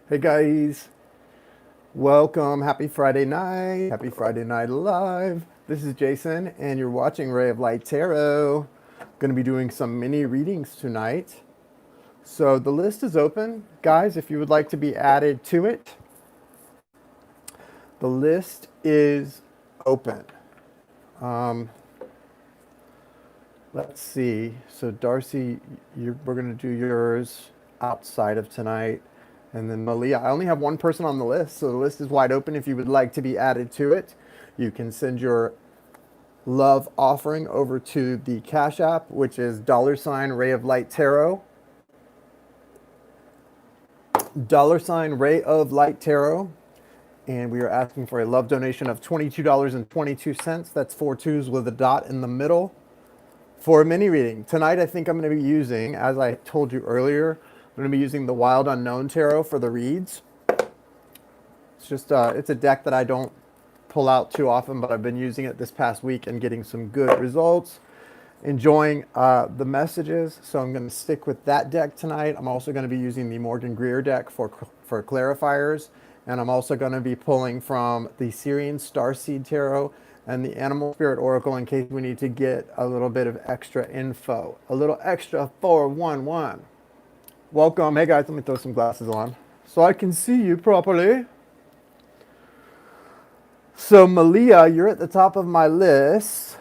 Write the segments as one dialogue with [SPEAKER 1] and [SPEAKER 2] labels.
[SPEAKER 1] Hey guys, welcome. Happy Friday night. Happy Friday night live. This is Jason and you're watching Ray of Light Tarot. Going to be doing some mini readings tonight. So the list is open. Guys, if you would like to be added to it, the list is open. Let's see. So Darcy, we're going to do yours outside of tonight. And then Malia, I only have one person on the list, so the list is wide open. If you would like to be added to it, you can send your love offering over to the Cash App, which is $Ray of Light Tarot. $Ray of Light Tarot. And we are asking for a love donation of $22.22. That's 4 twos with a dot in the middle for a mini reading. Tonight, I think I'm going to be using, as I told you earlier, I'm going to be using the Wild Unknown Tarot for the reads. It's just, it's a deck that I don't pull out too often, but I've been using it this past week and getting some good results. Enjoying the messages, so I'm going to stick with that deck tonight. I'm also going to be using the Morgan Greer deck for clarifiers, and I'm also going to be pulling from the Syrian Starseed Tarot and the Animal Spirit Oracle in case we need to get a little bit of extra info. A little extra 411. Welcome. Hey guys, let me throw some glasses on so I can see you properly. So Malia, you're at the top of my list.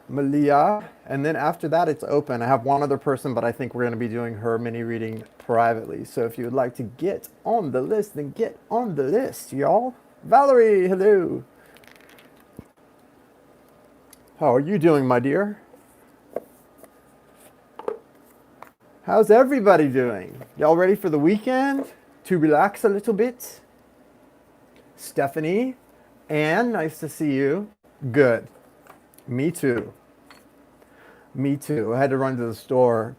[SPEAKER 1] Malia. And then after that, it's open. I have one other person, but I think we're going to be doing her mini reading privately. So if you would like to get on the list, then get on the list, y'all. Valerie, hello. How are you doing, my dear? How's everybody doing? Y'all ready for the weekend? To relax a little bit? Stephanie, Anne, nice to see you. Good. Me too. Me too. I had to run to the store.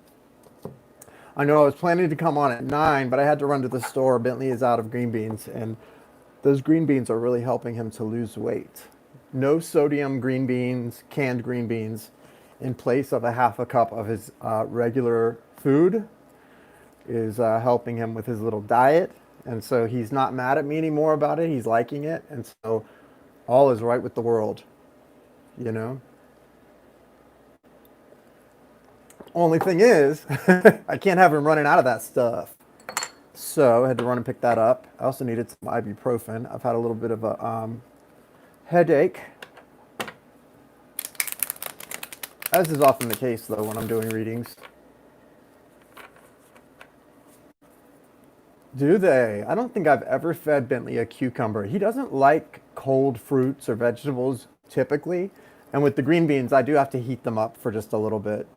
[SPEAKER 1] I know I was planning to come on at 9, but I had to run to the store. Bentley is out of green beans, and those green beans are really helping him to lose weight. No sodium green beans, canned green beans, in place of a half a cup of his regular food is helping him with his little diet. And so he's not mad at me anymore about it. He's liking it. And so all is right with the world, you know? Only thing is, I can't have him running out of that stuff. So I had to run and pick that up. I also needed some ibuprofen. I've had a little bit of a headache. As is often the case, though, when I'm doing readings. Do they? I don't think I've ever fed Bentley a cucumber. He doesn't like cold fruits or vegetables typically. And with the green beans, I do have to heat them up for just a little bit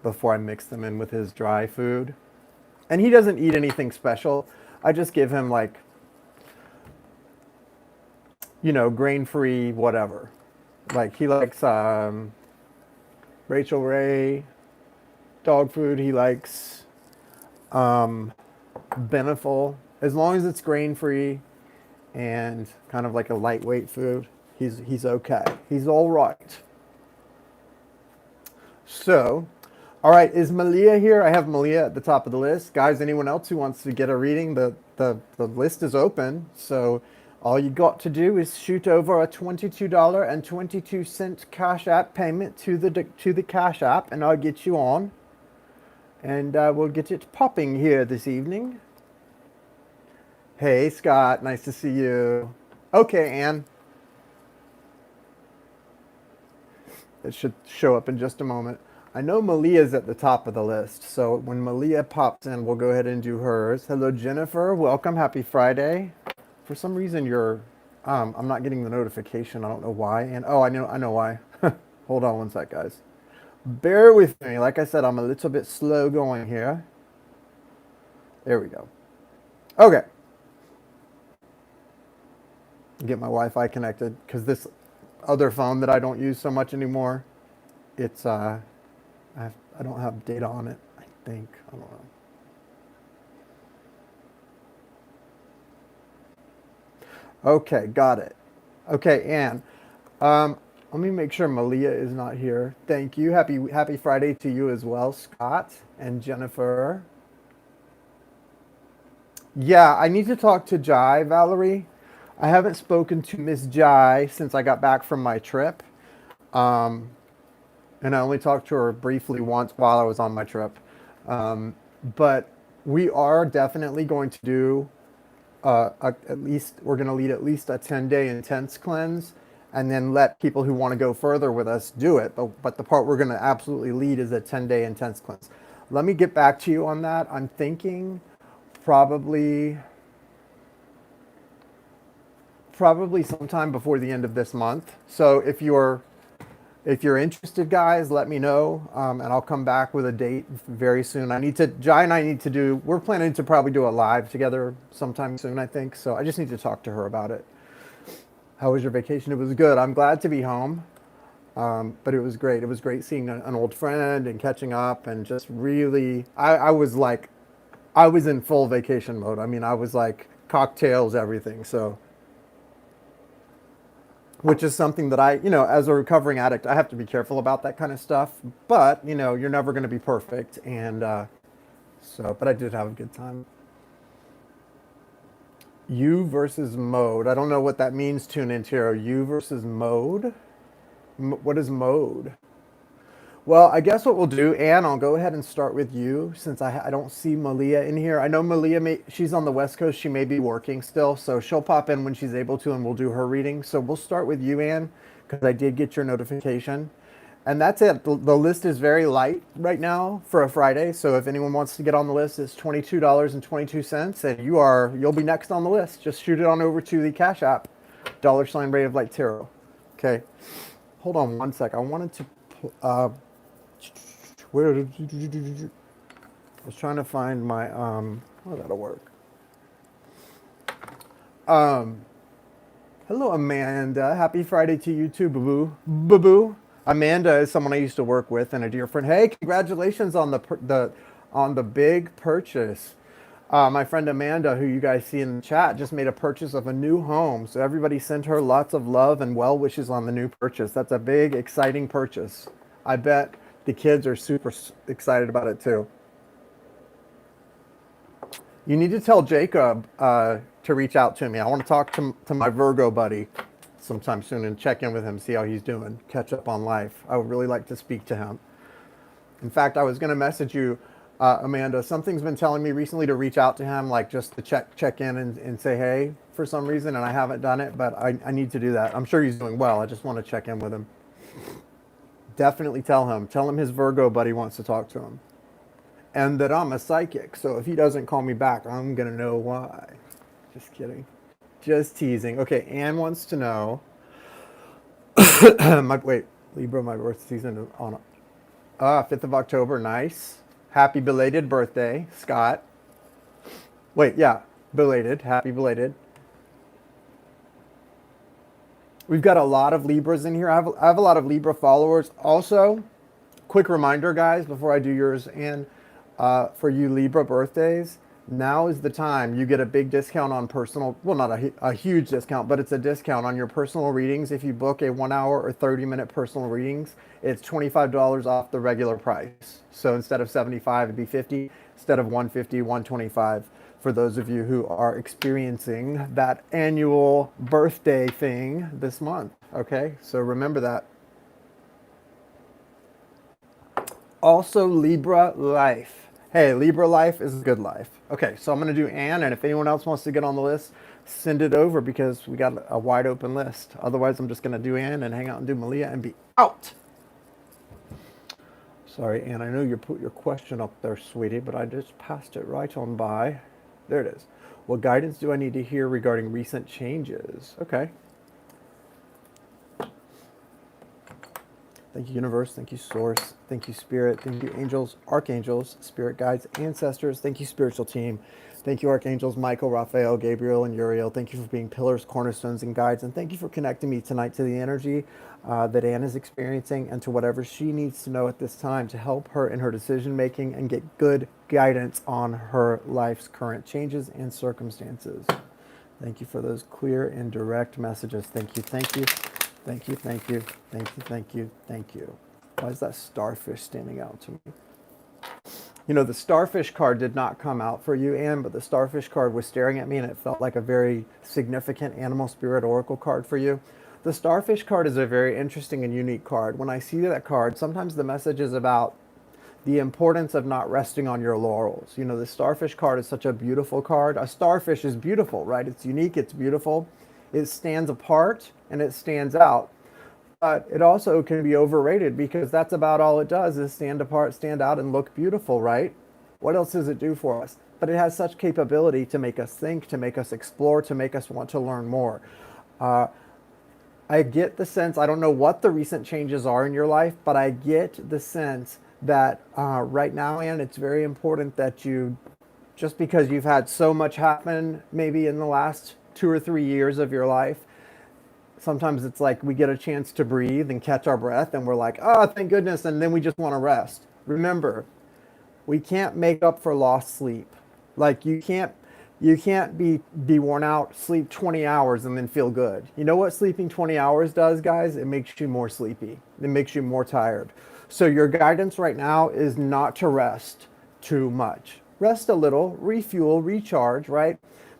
[SPEAKER 1] before I mix them in with his dry food. And he doesn't eat anything special. I just give him like, you know, grain-free whatever. Like he likes Rachel Ray dog food. He likes Beneful. As long as it's grain-free and kind of like a lightweight food, he's okay. He's all right. So, all right, is Malia here? I have Malia at the top of the list. Guys, anyone else who wants to get a reading, the list is open. So all you got to do is shoot over a $22.22 Cash App payment to the Cash App, and I'll get you on. And we'll get it popping here this evening. Hey, Scott, nice to see you. Okay, Anne. It should show up in just a moment. I know Malia's at the top of the list, so when Malia pops in, we'll go ahead and do hers. Hello, Jennifer. Welcome. Happy Friday. For some reason, I'm not getting the notification. I don't know why. And oh, I know why. Hold on one sec, guys. Bear with me. Like I said, I'm a little bit slow going here. There we go. Okay. Get my Wi-Fi connected because this other phone that I don't use so much anymore, it's I don't have data on it, I think. I don't know. Okay, got it. Okay, Anne. Let me make sure Malia is not here. Thank you. Happy Friday to you as well, Scott and Jennifer. Yeah, I need to talk to Jai, Valerie. I haven't spoken to Miss Jai since I got back from my trip. Um, and I only talked to her briefly once while I was on my trip. Um, but we are definitely going to do at least, we're going to lead at least a 10-day intense cleanse and then let people who want to go further with us do it. But the part we're going to absolutely lead is a 10-day intense cleanse. Let me get back to you on that. I'm thinking probably probably sometime before the end of this month. So if you're interested, guys, let me know, and I'll come back with a date very soon. Jai and I need to do, we're planning to probably do a live together sometime soon, I think. So I just need to talk to her about it. How was your vacation? It was good. I'm glad to be home, but it was great. It was great seeing an old friend and catching up and just really, I was in full vacation mode. I mean, I was like cocktails, everything. So which is something that as a recovering addict, I have to be careful about that kind of stuff. But, you're never going to be perfect. And but I did have a good time. You versus mode. I don't know what that means, Tune in Tarot. You versus mode? What is mode? Well, I guess what we'll do, Anne, I'll go ahead and start with you since I don't see Malia in here. I know Malia, she's on the West Coast. She may be working still, so she'll pop in when she's able to and we'll do her reading. So we'll start with you, Anne, because I did get your notification. And that's it. The list is very light right now for a Friday. So if anyone wants to get on the list, it's $22.22. And you'll be next on the list. Just shoot it on over to the Cash App, $Ray of Light Tarot. Okay. Hold on one sec. I wanted to where I was trying to find my oh, that'll work. Hello, Amanda. Happy Friday to you too, boo boo. Boo. Amanda is someone I used to work with and a dear friend. Hey, congratulations on the big purchase. My friend Amanda, who you guys see in the chat, just made a purchase of a new home. So everybody send her lots of love and well wishes on the new purchase. That's a big, exciting purchase. I bet the kids are super excited about it too. You need to tell Jacob to reach out to me. I want to talk to my Virgo buddy sometime soon and check in with him, see how he's doing, catch up on life. I would really like to speak to him. In fact, I was going to message you, Amanda. Something's been telling me recently to reach out to him, like just to check in and say hey for some reason, and I haven't done it, but I need to do that. I'm sure he's doing well. I just want to check in with him. Definitely tell him his Virgo buddy wants to talk to him. And that I'm a psychic, so if he doesn't call me back, I'm going to know why. Just kidding. Just teasing. Okay, Anne wants to know. Libra, my birth season is on 5th of October. Nice. Happy belated birthday, Scott. Belated. Happy belated. We've got a lot of Libras in here. I have a lot of Libra followers. Also, quick reminder, guys, before I do yours, and for you Libra birthdays, now is the time. You get a big discount on personal, well, not a huge discount, but it's a discount on your personal readings. If you book a 1 hour or 30-minute personal readings, it's $25 off the regular price. So instead of $75, it'd be $50. Instead of $150, $125 for those of you who are experiencing that annual birthday thing this month. Okay, so remember that. Also, Libra life. Hey, Libra life is a good life. Okay, so I'm going to do Anne, and if anyone else wants to get on the list, send it over because we got a wide open list. Otherwise, I'm just going to do Anne and hang out and do Malia and be out. Sorry, Anne, I know you put your question up there, sweetie, but I just passed it right on by. There it is. What guidance do I need to hear regarding recent changes? Okay. Thank you, universe. Thank you, source. Thank you, spirit. Thank you, angels, archangels, spirit guides, ancestors. Thank you, spiritual team. Thank you, archangels, Michael, Raphael, Gabriel, and Uriel. Thank you for being pillars, cornerstones, and guides. And thank you for connecting me tonight to the energy that Anne is experiencing and to whatever she needs to know at this time to help her in her decision making and get good guidance on her life's current changes and circumstances. Thank you for those clear and direct messages. Thank you. Thank you. Thank you, thank you, thank you, thank you, thank you. Why is that starfish standing out to me? You know, the starfish card did not come out for you, Anne, but the starfish card was staring at me and it felt like a very significant animal spirit oracle card for you. The starfish card is a very interesting and unique card. When I see that card, sometimes the message is about the importance of not resting on your laurels. You know, the starfish card is such a beautiful card. A starfish is beautiful, right? It's unique, it's beautiful. It stands apart and it stands out. But it also can be overrated because that's about all it does is stand apart, stand out, and look beautiful, right? What else does it do for us? But it has such capability to make us think, to make us explore, to make us want to learn more. Uh, I get the sense, I don't know what the recent changes are in your life, but I get the sense that right now, Anne, it's very important that you, just because you've had so much happen maybe in the last 2 or 3 years of your life, sometimes it's like we get a chance to breathe and catch our breath and we're like, oh, thank goodness. And then we just want to rest. Remember, we can't make up for lost sleep. Like you can't be worn out, sleep 20 hours and then feel good. You know what sleeping 20 hours does, guys? It makes you more sleepy. It makes you more tired. So your guidance right now is not to rest too much. Rest a little, refuel, recharge, right?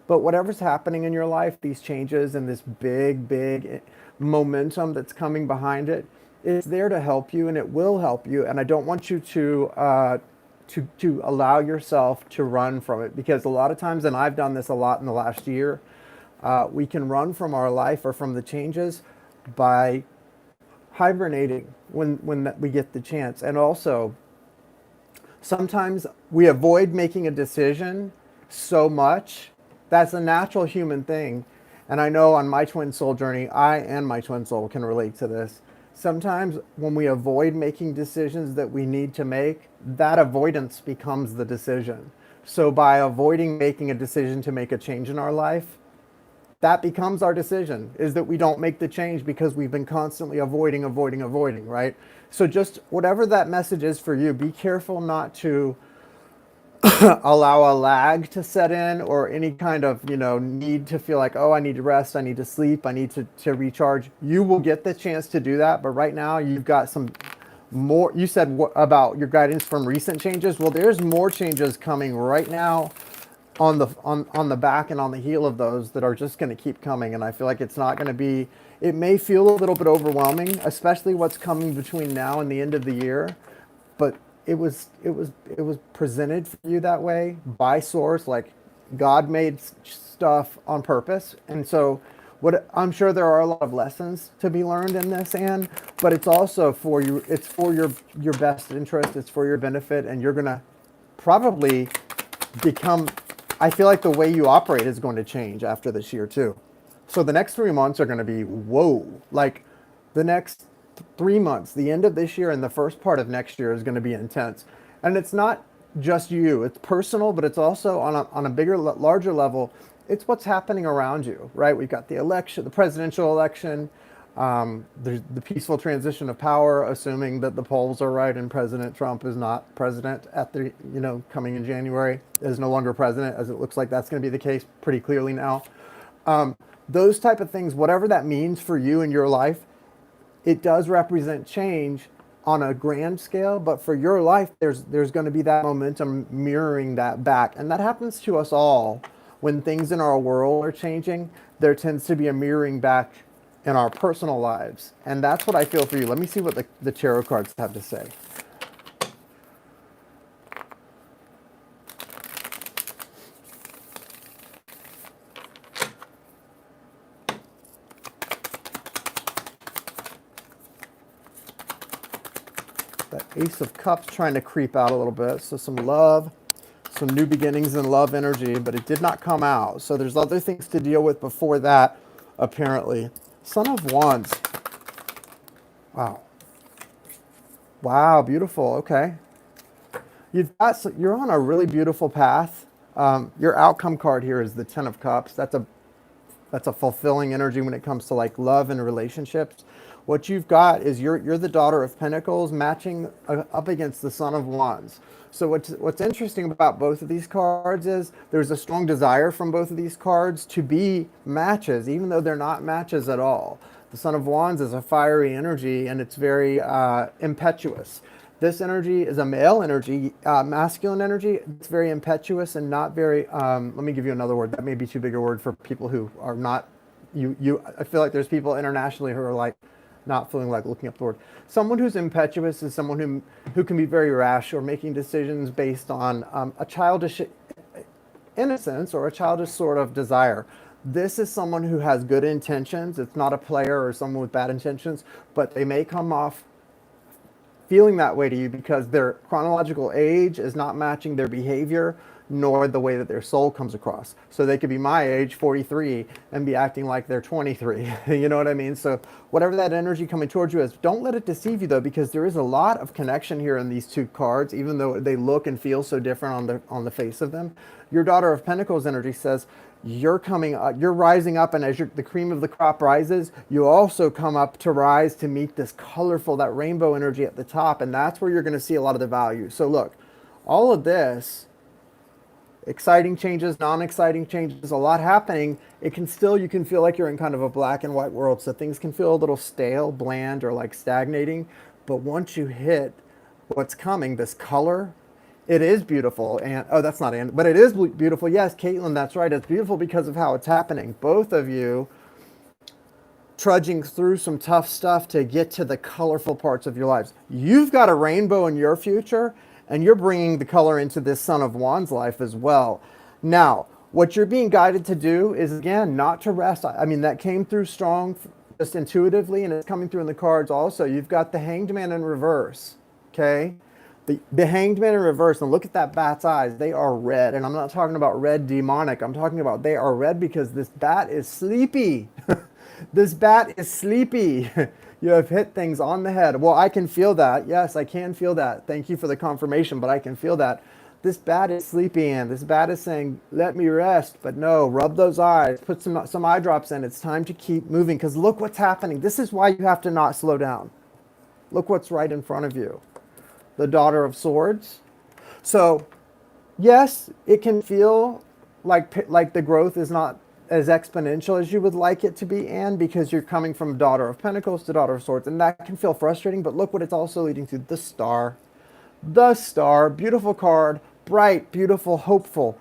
[SPEAKER 1] But whatever's happening in your life, these changes and this big momentum that's coming behind it, it's there to help you and it will help you. And I don't want you to allow yourself to run from it, because a lot of times, and I've done this a lot in the last year, we can run from our life or from the changes by hibernating when we get the chance. And also, sometimes we avoid making a decision so much. That's a natural human thing. And I know on my twin soul journey, I and my twin soul can relate to this. Sometimes when we avoid making decisions that we need to make, that avoidance becomes the decision. So by avoiding making a decision to make a change in our life, that becomes our decision, is that we don't make the change because we've been constantly avoiding, right? So just whatever that message is for you, be careful not to allow a lag to set in, or any kind of, need to feel like, oh, I need to rest, I need to sleep, I need to recharge. You will get the chance to do that, but right now you've got some more. You said what about your guidance from recent changes? Well, there's more changes coming right now on the back and on the heel of those that are just going to keep coming. And I feel like it's not going to be, it may feel a little bit overwhelming, especially what's coming between now and the end of the year, but it was presented for you that way by source. Like, God made stuff on purpose. And so what I'm sure there are a lot of lessons to be learned in this, Anne, but it's also for you, it's for your best interest, it's for your benefit, and you're gonna probably become, I feel like the way you operate is going to change after this year too. So the next 3 months are going to be, whoa, like the next 3 months, the end of this year and the first part of next year is going to be intense. And it's not just you, it's personal, but it's also on a bigger, larger level. It's what's happening around you, right? We've got the election, the presidential election, there's the peaceful transition of power, assuming that the polls are right and President Trump is not president at the, coming in January, is no longer president, as it looks like that's going to be the case pretty clearly now. Those type of things, whatever that means for you in your life, it does represent change on a grand scale, but for your life, there's going to be that momentum mirroring that back. And that happens to us all. When things in our world are changing, there tends to be a mirroring back in our personal lives. And that's what I feel for you. Let me see what the tarot cards have to say. That Ace of Cups trying to creep out a little bit. So some love, some new beginnings and love energy, but it did not come out. So there's other things to deal with before that, apparently. Son of Wands. Wow. Wow, beautiful. Okay. You're on a really beautiful path. Your outcome card here is the Ten of Cups. That's a fulfilling energy when it comes to like love and relationships. What you've got is you're the Daughter of Pentacles matching up against the Son of Wands. So what's interesting about both of these cards is there's a strong desire from both of these cards to be matches, even though they're not matches at all. The Son of Wands is a fiery energy and it's very impetuous. This energy is a male energy, masculine energy. It's very impetuous and not very, let me give you another word. That may be too big a word for people who are not, I feel like there's people internationally who are like, not feeling like looking up the word. Someone who's impetuous is someone who can be very rash or making decisions based on a childish innocence or a childish sort of desire. This is someone who has good intentions. It's not a player or someone with bad intentions, but they may come off feeling that way to you because their chronological age is not matching their behavior nor the way that their soul comes across. So they could be my age, 43, and be acting like they're 23. You know what I mean? So whatever that energy coming towards you is, don't let it deceive you though, because there is a lot of connection here in these two cards, even though they look and feel so different on the face of them. Your Daughter of Pentacles energy says, you're coming up, you're rising up, and as the cream of the crop rises, you also come up to rise to meet this colorful, that rainbow energy at the top, and that's where you're going to see a lot of the value. So look, all of this, exciting changes, non-exciting changes, a lot happening. It can still, you can feel like you're in kind of a black and white world, so things can feel a little stale, bland, or like stagnating, but once you hit what's coming, this color, it is beautiful. And oh, that's not Ann, but it is beautiful. Yes, Caitlin, that's right. It's beautiful because of how it's happening. Both of you trudging through some tough stuff to get to the colorful parts of your lives. You've got a rainbow in your future, and you're bringing the color into this Son of Wands life as well. Now, what you're being guided to do is, again, not to rest. I mean, that came through strong just intuitively, and it's coming through in the cards also. You've got the Hanged Man in reverse, okay? The Hanged Man in reverse, and look at that bat's eyes. They are red, and I'm not talking about red demonic. I'm talking about they are red because this bat is sleepy. This bat is sleepy. You have hit things on the head. Well, I can feel that. Yes, I can feel that. Thank you for the confirmation, but I can feel that. This bat is sleepy, and this bat is saying, let me rest. But no, rub those eyes. Put some eye drops in. It's time to keep moving because look what's happening. This is why you have to not slow down. Look what's right in front of you. The Daughter of Swords. So, yes, it can feel like the growth is not as exponential as you would like it to be, Anne, because you're coming from Daughter of Pentacles to Daughter of Swords, and that can feel frustrating, but look what it's also leading to. The Star. The Star, beautiful card, bright, beautiful, hopeful.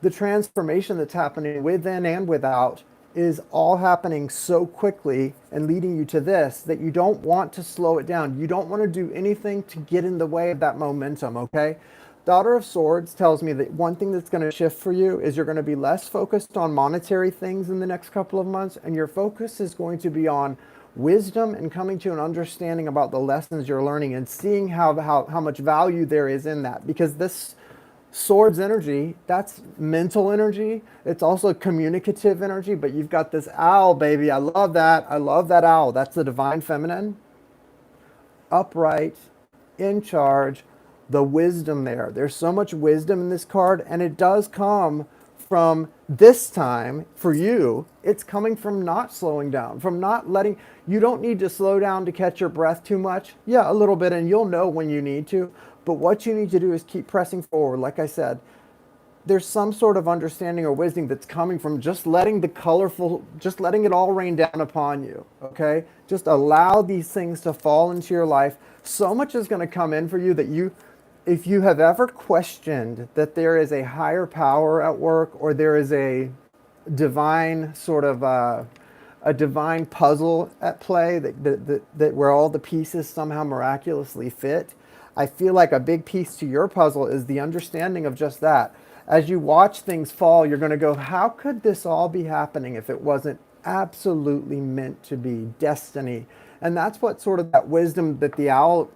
[SPEAKER 1] The transformation that's happening within and without is all happening so quickly and leading you to this that you don't want to slow it down. You don't want to do anything to get in the way of that momentum, okay? Daughter of Swords tells me that one thing that's going to shift for you is you're going to be less focused on monetary things in the next couple of months, and your focus is going to be on wisdom and coming to an understanding about the lessons you're learning and seeing how much value there is in that. Because this Swords energy, that's mental energy. It's also communicative energy, but you've got this owl, baby. I love that. I love that owl. That's the divine feminine. Upright, in charge, the wisdom there. There's so much wisdom in this card, and it does come from this time for you. It's coming from not slowing down, from not letting, you don't need to slow down to catch your breath too much. Yeah, a little bit, and you'll know when you need to. But what you need to do is keep pressing forward. Like I said, there's some sort of understanding or wisdom that's coming from just letting the colorful, just letting it all rain down upon you, okay? Just allow these things to fall into your life. So much is going to come in for you that you, if you have ever questioned that there is a higher power at work or there is a divine sort of a divine puzzle at play that where all the pieces somehow miraculously fit, I feel like a big piece to your puzzle is the understanding of just that. As you watch things fall, you're going to go, how could this all be happening if it wasn't absolutely meant to be? Destiny. And that's what sort of that wisdom that the owl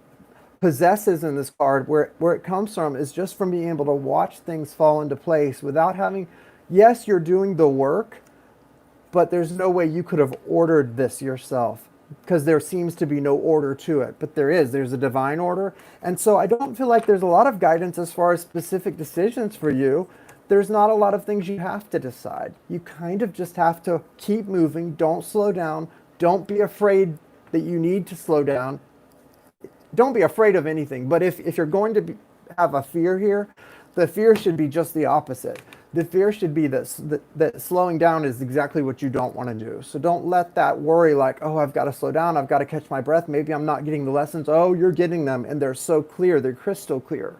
[SPEAKER 1] possesses in this card, where it comes from is just from being able to watch things fall into place without having, yes, you're doing the work, but there's no way you could have ordered this yourself, because there seems to be no order to it, but there's a divine order. And so I don't feel like there's a lot of guidance as far as specific decisions for you. There's not a lot of things you have to decide. You kind of just have to keep moving. Don't slow down. Don't be afraid that you need to slow down. Don't be afraid of anything. But if you're going to have a fear here, the fear should be just the opposite. The fear should be that slowing down is exactly what you don't want to do. So don't let that worry like, oh, I've got to slow down. I've got to catch my breath. Maybe I'm not getting the lessons. Oh, you're getting them. And they're so clear. They're crystal clear,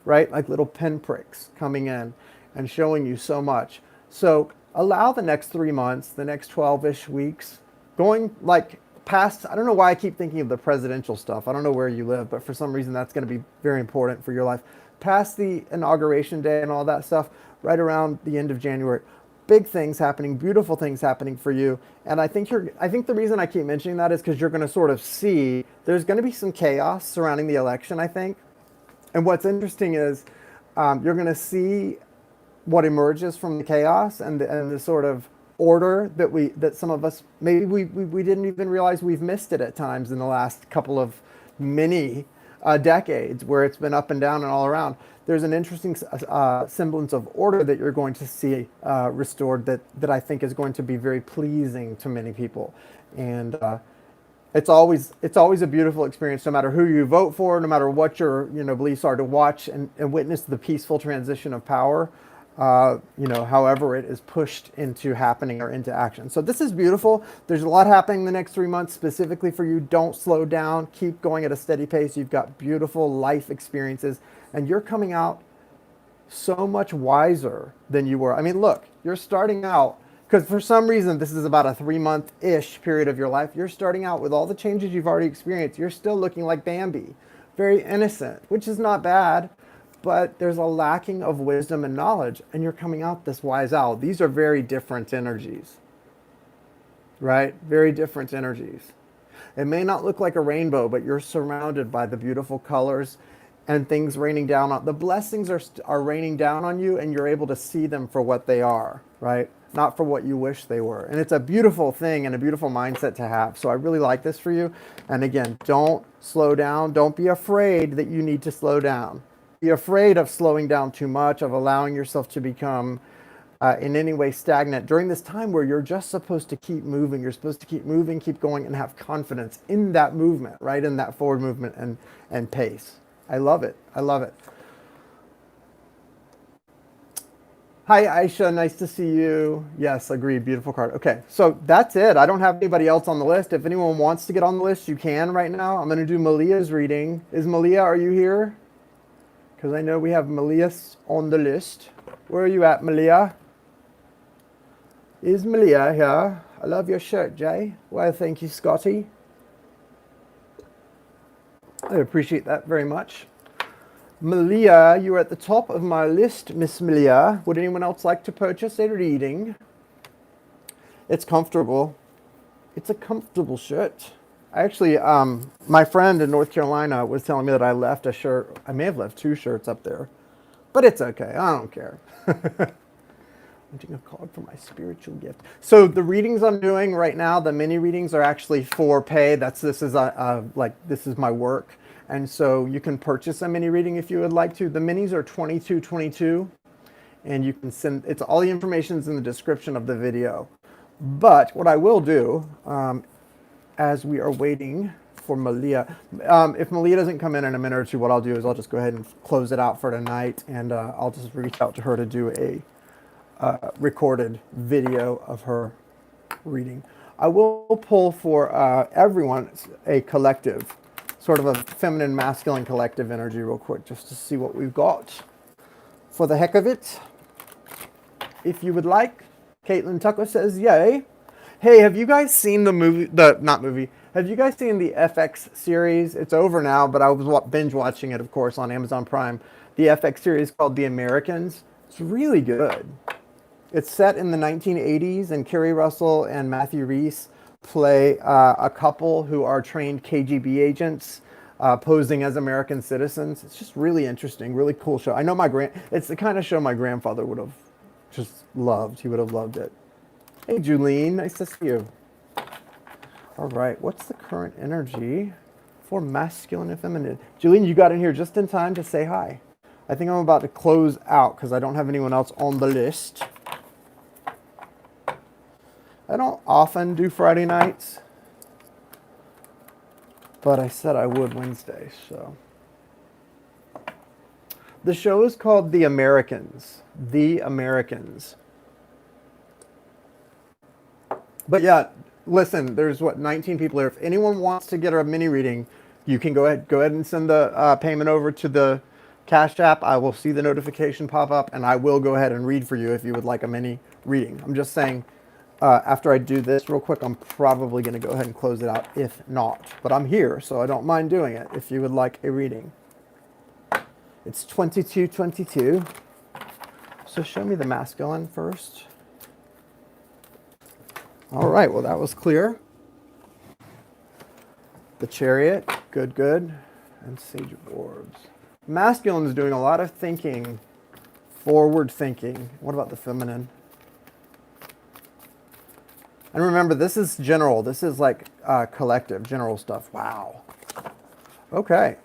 [SPEAKER 1] right? Like little pinpricks coming in and showing you so much. So allow the next 3 months, the next 12-ish weeks, going like past, I don't know why I keep thinking of the presidential stuff. I don't know where you live, but for some reason that's going to be very important for your life. Past the inauguration day and all that stuff, right around the end of January. Big things happening, beautiful things happening for you. And I think the reason I keep mentioning that is because you're going to sort of see there's going to be some chaos surrounding the election, I think. And what's interesting is you're going to see what emerges from the chaos and the sort of order that some of us maybe we didn't even realize we've missed it at times in the last couple of mini decades where it's been up and down and all around. There's an interesting semblance of order that you're going to see restored that I think is going to be very pleasing to many people. And it's always a beautiful experience, no matter who you vote for, no matter what your beliefs are, to watch and witness the peaceful transition of power. However it is pushed into happening or into action. So this is beautiful. There's a lot happening the next 3 months specifically for you. Don't slow down. Keep going at a steady pace. You've got beautiful life experiences, and you're coming out so much wiser than you were. I mean, look, you're starting out, because for some reason this is about a 3-month-ish period of your life. You're starting out with all the changes you've already experienced. You're still looking like Bambi, very innocent, which is not bad. But there's a lacking of wisdom and knowledge, and you're coming out this wise owl. These are very different energies, right? Very different energies. It may not look like a rainbow, but you're surrounded by the beautiful colors and things raining down on. The blessings are raining down on you, and you're able to see them for what they are, right? Not for what you wish they were. And it's a beautiful thing and a beautiful mindset to have. So I really like this for you. And again, don't slow down. Don't be afraid that you need to slow down. Be afraid of slowing down too much, of allowing yourself to become in any way stagnant during this time where you're just supposed to keep moving. You're supposed to keep moving, keep going, and have confidence in that movement, right? In that forward movement and pace. I love it. I love it. Hi, Aisha. Nice to see you. Yes, agreed. Beautiful card. Okay, so that's it. I don't have anybody else on the list. If anyone wants to get on the list, you can right now. I'm going to do Malia's reading. Is Malia, are you here? Because I know we have Malia on the list. Where are you at, Malia? Is Malia here? I love your shirt, Jay. Well, thank you, Scotty. I appreciate that very much. Malia, you're at the top of my list, Miss Malia. Would anyone else like to purchase a reading? It's comfortable. It's a comfortable shirt. Actually, my friend in North Carolina was telling me that I left a shirt. I may have left 2 shirts up there, but it's okay. I don't care. Wanting a card for my spiritual gift. So the readings I'm doing right now, the mini readings, are actually for pay. This is my work, and so you can purchase a mini reading if you would like to. The minis are $22.22, and you can send. It's all the information's in the description of the video. But what I will do. As we are waiting for Malia. If Malia doesn't come in a minute or two, what I'll do is I'll just go ahead and close it out for tonight, and I'll just reach out to her to do a recorded video of her reading. I will pull for everyone a collective, sort of a feminine, masculine collective energy real quick, just to see what we've got for the heck of it. If you would like. Caitlin Tucker says yay. Hey, have you guys seen the movie, have you guys seen the FX series? It's over now, but I was binge watching it, of course, on Amazon Prime. The FX series called The Americans. It's really good. It's set in the 1980s, and Kerry Russell and Matthew Rhys play a couple who are trained KGB agents posing as American citizens. It's just really interesting, really cool show. I know it's the kind of show my grandfather would have just loved. He would have loved it. Hey, Julene, nice to see you. All right, what's the current energy for masculine and feminine? Julene, you got in here just in time to say hi. I think I'm about to close out because I don't have anyone else on the list. I don't often do Friday nights, but I said I would Wednesday, so. The show is called The Americans. The Americans. But yeah, listen, there's what, 19 people here. If anyone wants to get a mini reading, you can go ahead and send the payment over to the Cash App. I will see the notification pop up, and I will go ahead and read for you if you would like a mini reading. I'm just saying, after I do this real quick, I'm probably going to go ahead and close it out if not. But I'm here, so I don't mind doing it if you would like a reading. It's 2222. So show me the masculine first. All right, well, that was clear. The Chariot, good, good. And Sage of Orbs. Masculine is doing a lot of thinking, forward thinking. What about the feminine? And remember, this is general. This is like collective, general stuff. Wow. Okay.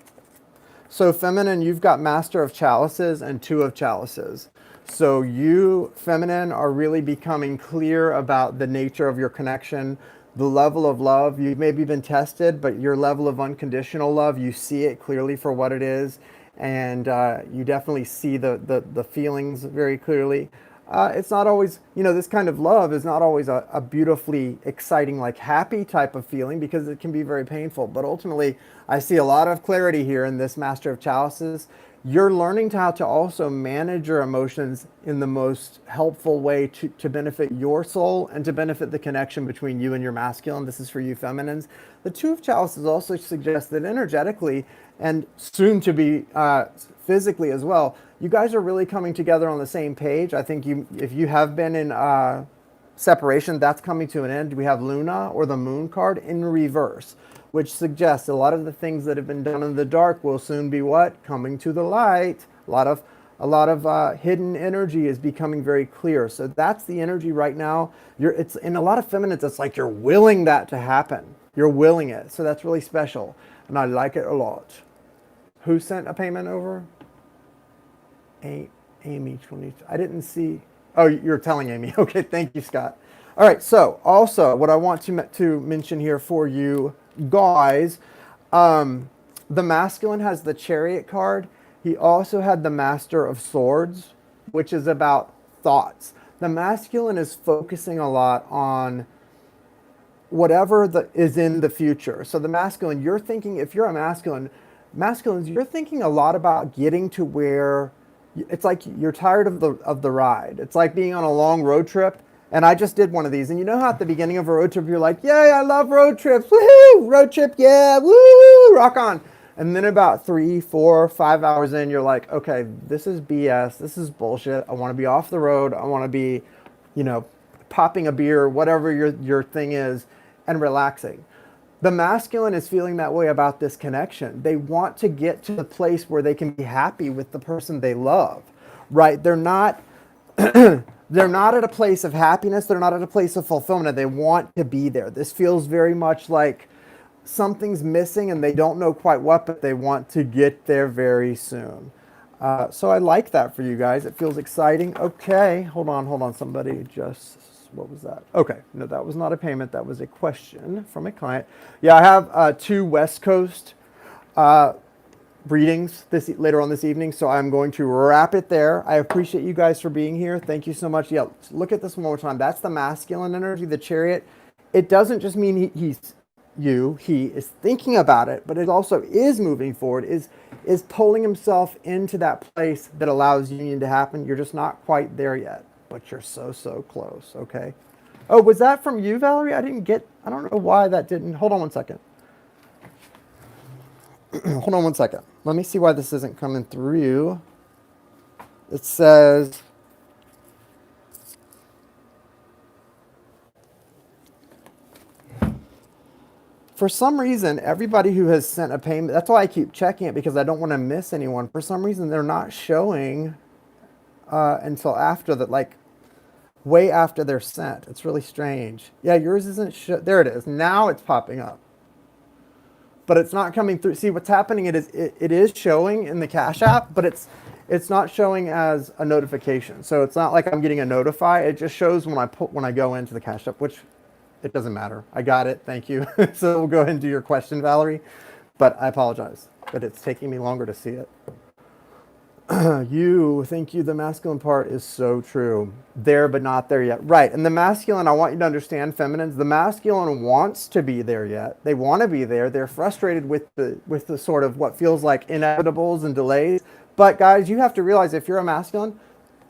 [SPEAKER 1] So feminine, you've got Master of Chalices and Two of Chalices. So you, feminine, are really becoming clear about the nature of your connection, the level of love. You've maybe been tested, but your level of unconditional love, you see it clearly for what it is. And you definitely see the feelings very clearly. It's not always, you know, this kind of love is not always a beautifully exciting, like happy type of feeling, because it can be very painful. But ultimately, I see a lot of clarity here in this Master of Chalices. You're learning how to also manage your emotions in the most helpful way to benefit your soul and to benefit the connection between you and your masculine. This is for you feminines. The Two of Chalices also suggests that energetically and soon to be physically as well, you guys are really coming together on the same page. I think if you have been in separation, that's coming to an end. We have Luna, or the Moon card, in reverse, which suggests a lot of the things that have been done in the dark will soon be what? Coming to the light. A lot of hidden energy is becoming very clear. So that's the energy right now. It's in a lot of feminines, it's like you're willing that to happen. You're willing it. So that's really special. And I like it a lot. Who sent a payment over? Amy 22. I didn't see. Oh, you're telling Amy. Okay, thank you, Scott. All right, so also what I want to mention here for you guys, the masculine has the Chariot card. He also had the Master of Swords, which is about thoughts. The masculine is focusing a lot on whatever is in the future. So the masculine, you're thinking, if you're a masculines, you're thinking a lot about getting to where it's like you're tired of the ride. It's like being on a long road trip. And I just did one of these. And you know how at the beginning of a road trip, you're like, yay, I love road trips. Woohoo, road trip, yeah, woo, rock on. And then about 3, 4, 5 hours in, you're like, okay, this is BS. This is bullshit. I want to be off the road. I want to be, you know, popping a beer, whatever your thing is, and relaxing. The masculine is feeling that way about this connection. They want to get to the place where they can be happy with the person they love, right? They're not, they're not at a place of happiness. They're not at a place of fulfillment. They want to be there. This feels very much like something's missing and they don't know quite what, but they want to get there very soon. So I like that for you guys. It feels exciting. Okay, hold on. Somebody just... What was that? Okay, no, that was not a payment. That was a question from a client. Yeah, I have 2 West Coast readings later on this evening, so I'm going to wrap it there. I appreciate you guys for being here. Thank you so much. Yeah, look at this one more time. That's the masculine energy, the Chariot. It doesn't just mean he is thinking about it, but it also is moving forward, is pulling himself into that place that allows union to happen. You're just not quite there yet. But you're so close, okay? Oh, was that from you, Valerie? I don't know why that didn't. Hold on one second. Hold on one second. Let me see why this isn't coming through. It says, for some reason, everybody who has sent a payment, that's why I keep checking it, because I don't want to miss anyone. For some reason, they're not showing until after that, like way after they're sent. It's really strange. Yeah, yours isn't there it is. Now it's popping up. But it's not coming through. See, what's happening, it is showing in the Cash App, but it's not showing as a notification. So it's not like I'm getting a notify. It just shows when I go into the Cash App, which it doesn't matter. I got it. Thank you. So we'll go ahead and do your question, Valerie. But I apologize that it's taking me longer to see it. The masculine part is so true. There, but not there yet. Right. And the masculine, I want you to understand, feminines, the masculine wants to be there yet. They want to be there. They're frustrated with the sort of what feels like inevitables and delays. But guys, you have to realize if you're a masculine,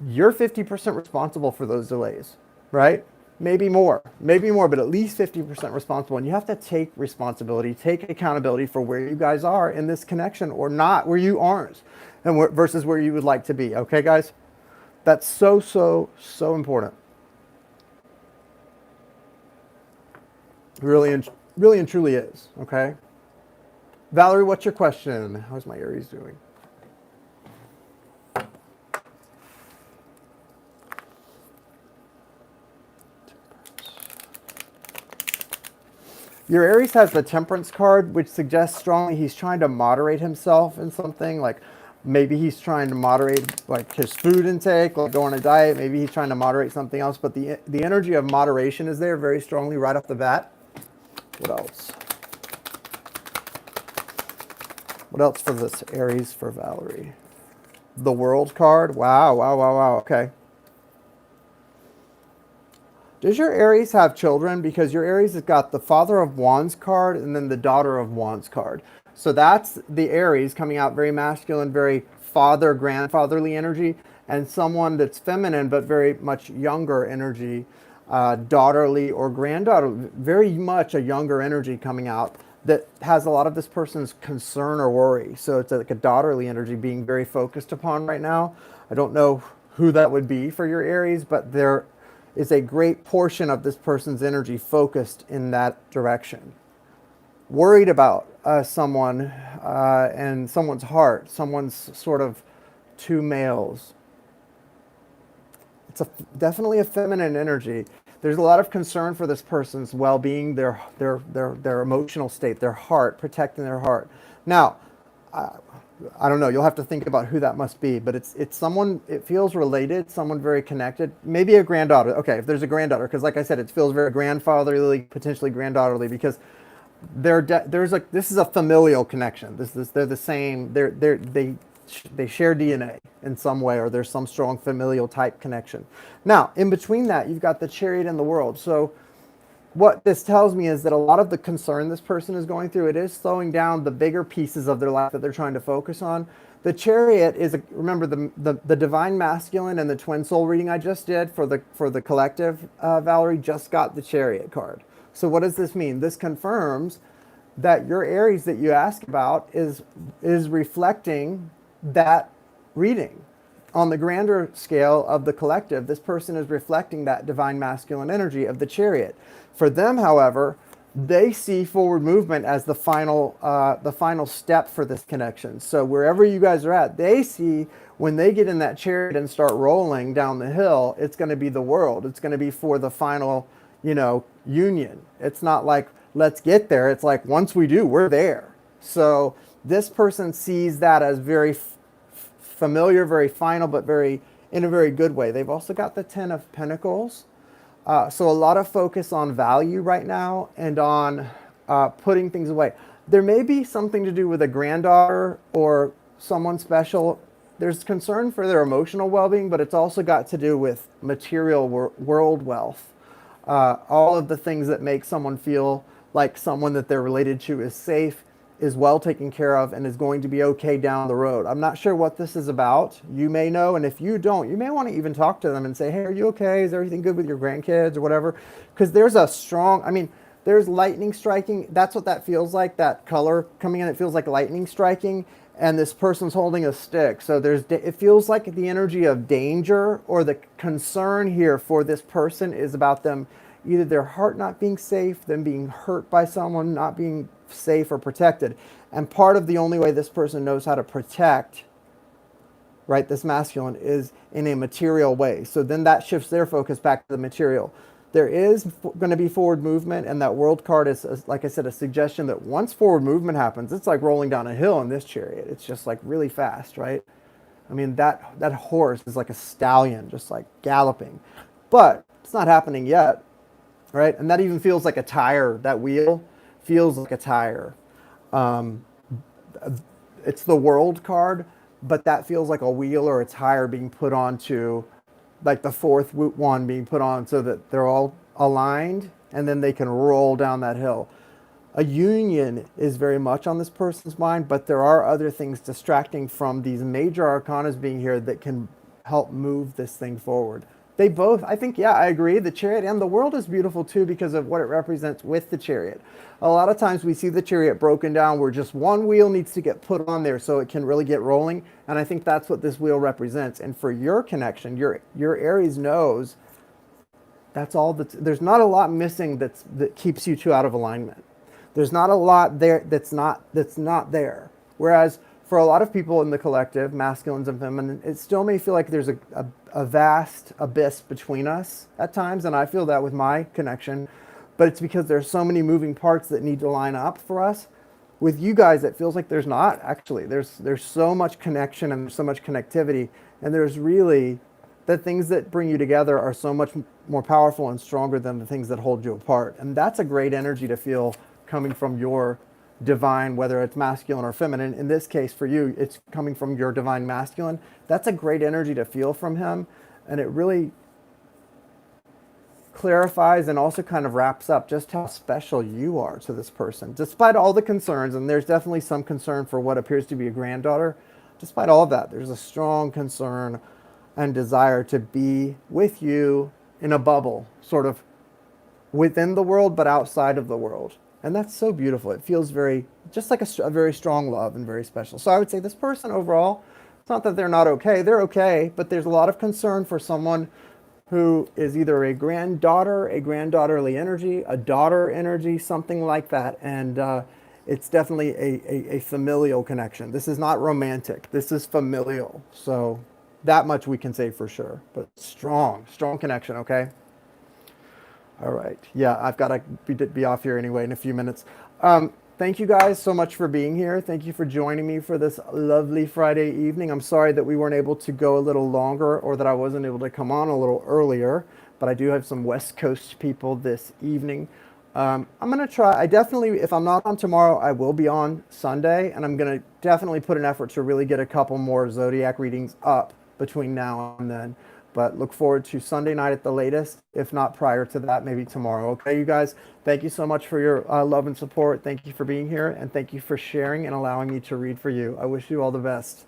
[SPEAKER 1] you're 50% responsible for those delays, right? Maybe more, but at least 50% responsible. And you have to take responsibility, take accountability for where you guys are in this connection or not, where you aren't, and versus where you would like to be. Okay, guys? That's so, so, so important. Really and truly is. Okay? Valerie, what's your question? How's my Aries doing? Your Aries has the Temperance card, which suggests strongly he's trying to moderate himself in something. Like maybe he's trying to moderate like his food intake, like go on a diet. Maybe he's trying to moderate something else. But the energy of moderation is there very strongly right off the bat. What else? What else for this Aries for Valerie? The World card. Wow, wow, wow, wow. Okay. Does your Aries have children? Because your Aries has got the Father of Wands card and then the Daughter of Wands card. So that's the Aries coming out very masculine, very father, grandfatherly energy, and someone that's feminine but very much younger energy, daughterly or granddaughter, very much a younger energy coming out that has a lot of this person's concern or worry. So it's like a daughterly energy being very focused upon right now. I don't know who that would be for your Aries, but there is a great portion of this person's energy focused in that direction. Worried about someone and someone's heart, someone's sort of two males. It's definitely a feminine energy. There's a lot of concern for this person's well-being, their emotional state, their heart, protecting their heart. Now, I don't know. You'll have to think about who that must be, but it's someone. It feels related, someone very connected. Maybe a granddaughter. Okay, if there's a granddaughter, because like I said, it feels very grandfatherly, potentially granddaughterly, because this is a familial connection. They're the same. They share DNA in some way, or there's some strong familial type connection. Now, in between that, you've got the Chariot and the World. So what this tells me is that a lot of the concern this person is going through, it is slowing down the bigger pieces of their life that they're trying to focus on. The Chariot is, remember the Divine Masculine and the Twin Soul reading I just did for the collective, Valerie just got the Chariot card. So what does this mean? This confirms that your Aries that you ask about is reflecting that reading. On the grander scale of the collective, this person is reflecting that Divine Masculine energy of the Chariot. For them, however, they see forward movement as the final step for this connection. So wherever you guys are at, they see when they get in that Chariot and start rolling down the hill, it's going to be the world. It's going to be for the final, union. It's not like, let's get there. It's like, once we do, we're there. So this person sees that as very familiar, very final, but in a very good way. They've also got the 10 of Pentacles. So a lot of focus on value right now and on putting things away. There may be something to do with a granddaughter or someone special. There's concern for their emotional well-being, but it's also got to do with material world wealth. All of the things that make someone feel like someone that they're related to is safe, is well taken care of, and is going to be okay down the road. I'm not sure what this is about. You may know, and if you don't, you may want to even talk to them and say, hey, are you okay? Is everything good with your grandkids or whatever? Because there's there's lightning striking. That's what that feels like, that color coming in. It feels like lightning striking, and this person's holding a stick. So it feels like the energy of danger, or the concern here for this person is about them, either their heart not being safe, them being hurt by someone, not being safe or protected. And part of the only way this person knows how to protect, right, this masculine, is in a material way. So then that shifts their focus back to the material. There is going to be forward movement, and that World card is, like I said, a suggestion that once forward movement happens, it's like rolling down a hill in this Chariot. It's just like really fast, right? I mean, that horse is like a stallion, just like galloping. But it's not happening yet, right? And that even feels like a tire. That wheel feels like a tire. It's the World card. but that feels like a wheel or a tire being put onto, like the fourth one being put on so that they're all aligned and then they can roll down that hill. A union is very much on this person's mind, but there are other things distracting from these major arcanas being here that can help move this thing forward. They both, I think, yeah, I agree. The Chariot and the World is beautiful too because of what it represents with the Chariot. A lot of times we see the Chariot broken down where just one wheel needs to get put on there so it can really get rolling. And I think that's what this wheel represents. And for your connection, your Aries knows that's all there's not a lot missing that keeps you two out of alignment. There's not a lot there that's not there. Whereas for a lot of people in the collective, masculines and feminine, it still may feel like there's a vast abyss between us at times, and I feel that with my connection. But it's because there's so many moving parts that need to line up for us. With you guys, it feels like there's not actually. There's so much connection and there's so much connectivity, and there's really the things that bring you together are so much more powerful and stronger than the things that hold you apart. And that's a great energy to feel coming from your divine, whether it's masculine or feminine. In this case, for you, it's coming from your divine masculine. That's a great energy to feel from him. And it really clarifies and also kind of wraps up just how special you are to this person. Despite all the concerns, and there's definitely some concern for what appears to be a granddaughter, despite all of that, there's a strong concern and desire to be with you in a bubble, sort of within the world, but outside of the world. And that's so beautiful. It feels very, just like a very strong love and very special. So I would say this person overall, it's not that they're not okay. They're okay, but there's a lot of concern for someone who is either a granddaughter, a granddaughterly energy, a daughter energy, something like that. And it's definitely a familial connection. This is not romantic. This is familial. So that much we can say for sure. But strong connection, okay? All right. Yeah, I've got to be off here anyway in a few minutes. Thank you guys so much for being here. Thank you for joining me for this lovely Friday evening. I'm sorry that we weren't able to go a little longer or that I wasn't able to come on a little earlier, but I do have some West Coast people this evening. I'm going to try, if I'm not on tomorrow, I will be on Sunday, and I'm going to definitely put an effort to really get a couple more Zodiac readings up between now and then. But look forward to Sunday night at the latest, if not prior to that, maybe tomorrow. Okay, you guys, thank you so much for your love and support. Thank you for being here, and thank you for sharing and allowing me to read for you. I wish you all the best.